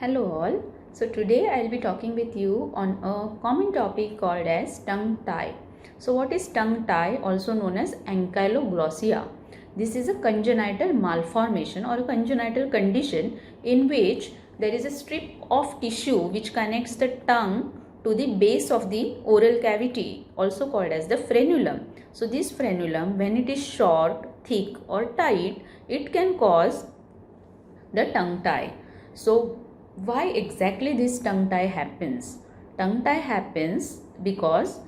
Hello all. So today I'll be talking with you on a common topic called as tongue tie. So what is tongue tie, also known as Ankyloglossia? This is a congenital malformation or a congenital condition in which there is a strip of tissue which connects the tongue to the base of the oral cavity, also called as the frenulum. So this frenulum, when it is short, thick or tight, it can cause the tongue tie. So why exactly this tongue tie happens? Tongue tie happens because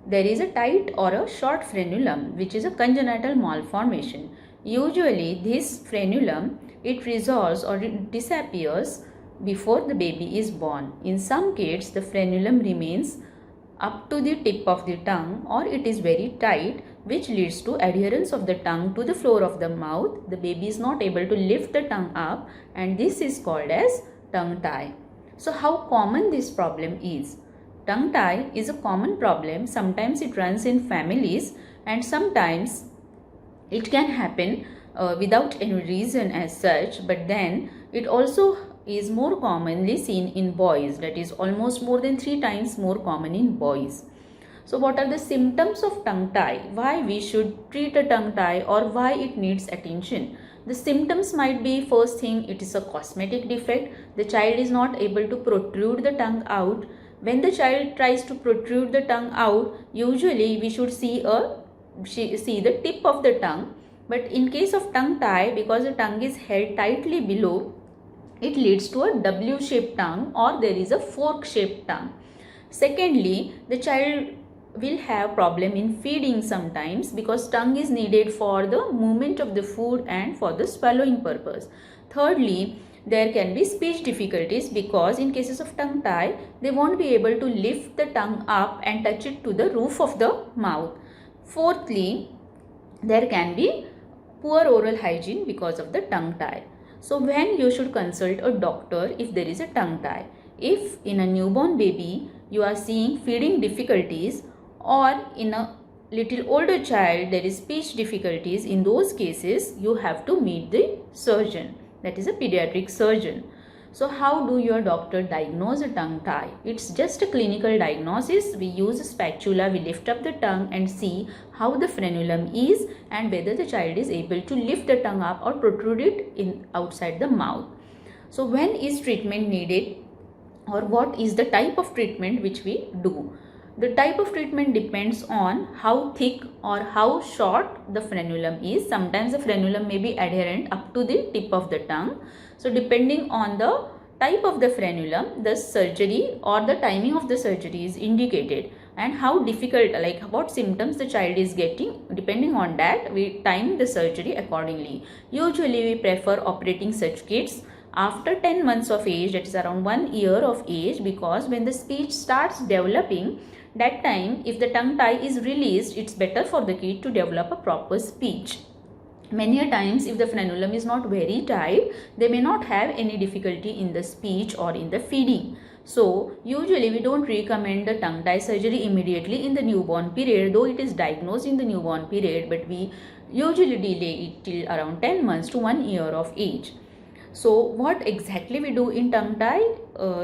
there is a tight or a short frenulum, which is a congenital malformation. Usually this frenulum, it resolves or it disappears before the baby is born. In some kids, the frenulum remains up to the tip of the tongue or it is very tight, which leads to adherence of the tongue to the floor of the mouth. The baby is not able to lift the tongue up, and this is called as tongue tie. So how common this problem is? Tongue tie is a common problem. Sometimes it runs in families and sometimes it can happen without any reason as such, but then it also is more commonly seen in boys, that is almost more than 3 times more common in boys. So what are the symptoms of tongue tie? Why we should treat a tongue tie or why it needs attention? The symptoms might be, first thing, it is a cosmetic defect. The child is not able to protrude the tongue out. When the child tries to protrude the tongue out, usually we should see the tip of the tongue. But in case of tongue tie, because the tongue is held tightly below, it leads to a W-shaped tongue or there is a fork-shaped tongue. Secondly, the child will have problem in feeding sometimes because tongue is needed for the movement of the food and for the swallowing purpose. Thirdly, there can be speech difficulties because in cases of tongue tie, they won't be able to lift the tongue up and touch it to the roof of the mouth. Fourthly, there can be poor oral hygiene because of the tongue tie. So when you should consult a doctor if there is a tongue tie? If in a newborn baby you are seeing feeding difficulties, or in a little older child there is speech difficulties, in those cases you have to meet the surgeon, that is a pediatric surgeon. So how do your doctor diagnose a tongue tie? It's just a clinical diagnosis. We use a spatula, we lift up the tongue and see how the frenulum is and whether the child is able to lift the tongue up or protrude it in outside the mouth. So when is treatment needed or what is the type of treatment which we do? The type of treatment depends on how thick or how short the frenulum is. Sometimes the frenulum may be adherent up to the tip of the tongue. So depending on the type of the frenulum, the surgery or the timing of the surgery is indicated, and how difficult, like what symptoms the child is getting, depending on that we time the surgery accordingly. Usually we prefer operating such kids after 10 months of age, that is around 1 year of age, because when the speech starts developing, that time if the tongue tie is released, it's better for the kid to develop a proper speech. Many a times if the frenulum is not very tight, they may not have any difficulty in the speech or in the feeding. So usually we don't recommend the tongue tie surgery immediately in the newborn period, though it is diagnosed in the newborn period, but we usually delay it till around 10 months to 1 year of age. So what exactly we do in tongue tie?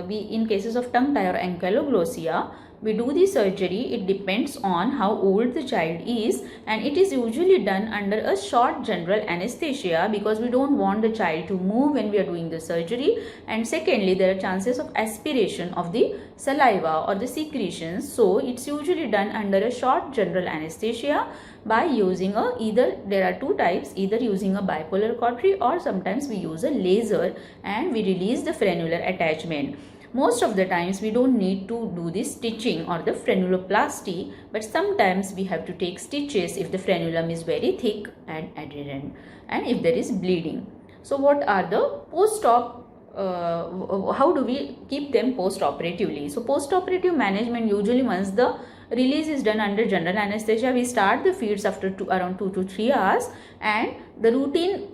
In cases of tongue tie or ankyloglossia, we do the surgery. It depends on how old the child is, and it is usually done under a short general anesthesia because we don't want the child to move when we are doing the surgery. And secondly, there are chances of aspiration of the saliva or the secretions, so it's usually done under a short general anesthesia by using there are 2 types, either using a bipolar cautery or sometimes we use a laser and we release the frenular attachment. Most of the times we don't need to do the stitching or the frenuloplasty, but sometimes we have to take stitches if the frenulum is very thick and adherent and if there is bleeding. So what are the post-op, how do we keep them post-operatively? So post-operative management, usually once the release is done under general anesthesia, we start the feeds after around 2 to 3 hours, and the routine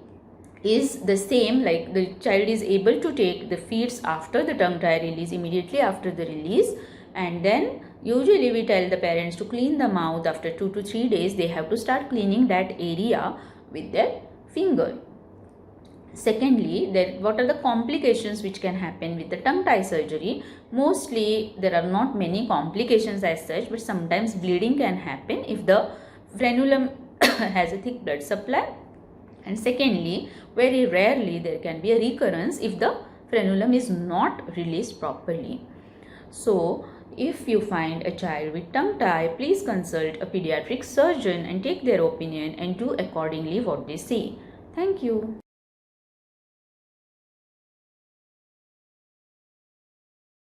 is the same, like the child is able to take the feeds after the tongue tie release, immediately after the release, and then usually we tell the parents to clean the mouth after 2 to 3 days. They have to start cleaning that area with their finger. Secondly, what are the complications which can happen with the tongue tie surgery? Mostly there are not many complications as such, but sometimes bleeding can happen if the frenulum has a thick blood supply. And secondly, very rarely there can be a recurrence if the frenulum is not released properly. So, if you find a child with tongue tie, please consult a pediatric surgeon and take their opinion and do accordingly what they say. Thank you.